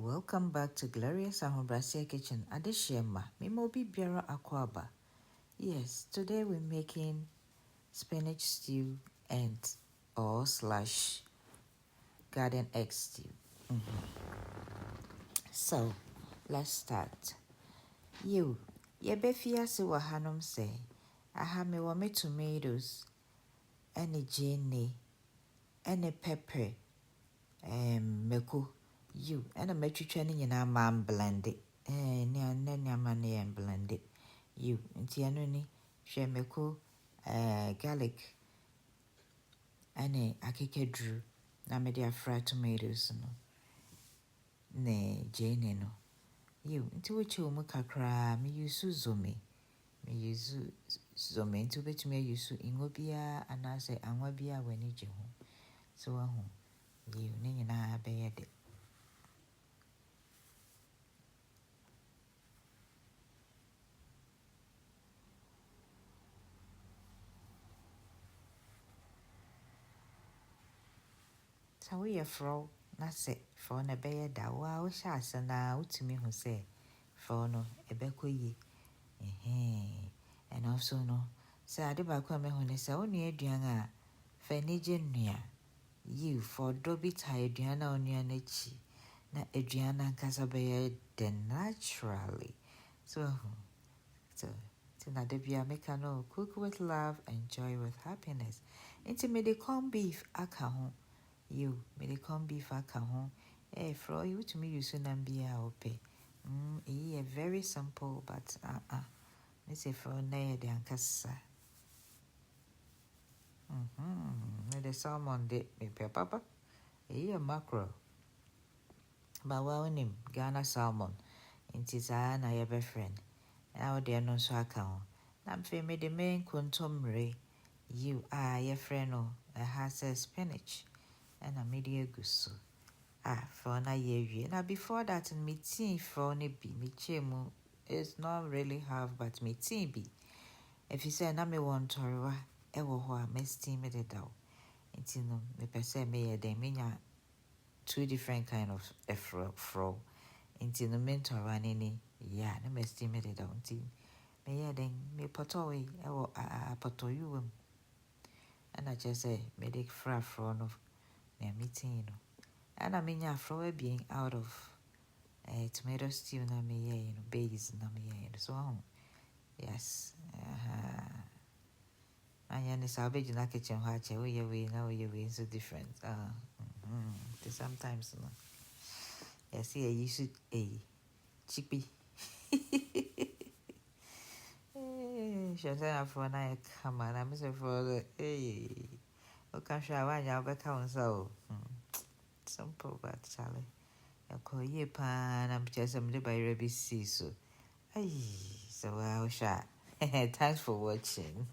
Welcome back to Gloria's Ahobrasia Kitchen. Adeshema, Mimobi Biara Akwaba. Yes, today we're making spinach stew and or slash garden egg stew. So, let's start. Yebefia se wahanum say, aha me wa me tomatoes, any genie, any pepper, meko. And a metri in our man blend it. Near money and blend it. Tianoni, shemeko, garlic, and a kike drew. Na me dia fried tomatoes no. Ne Jane no. Into which you mukakra, me use zome. Me use zome into which me use ingobia and I say angwabia when you home. So you nina bed. So we are fro, that's it, for na bear da wow shas and out to me who say, for no, a beco ye. And also no, say I did back when I say only a diana, Fenigen you for Dobby tired Diana on your nechi, na Adriana Casabea then naturally. So, Tinadebia mekano, cook with love, enjoy with happiness. Intimate corned beef, akaho. You, me the corned beef akaho. Fro you to me, you soon and be our pay. Very simple, but me say for nay the ancassa. The salmon dip me papa. Mackerel. But well name Ghana salmon. Inti na your friend. Now there no so account. Nam fe me the main contumre. You are your friend has a spinach and a media gusso. For na year. Now before that in me tea for ne be me chemu is not really half but me tea be. If you say na me want to ewo ho me steam it down. Inti no me pese me de menya two different kind of fro. Inti no mentor running na me steam it down. Me then me potoi ewo potoyu and I just say me dey fra front of me meeting no. And I mean ya fro being out of tomato stew na me base na me so yes. And yes, I'll be in the kitchen watch we now we so different. Sometimes no. Yes, here you should chippy. Shall for na come on, I'm so for okay, shall I now back on so simple but Charlie. I call ye pan, I'm just some by Rebbe so. So I shall. Thanks for watching.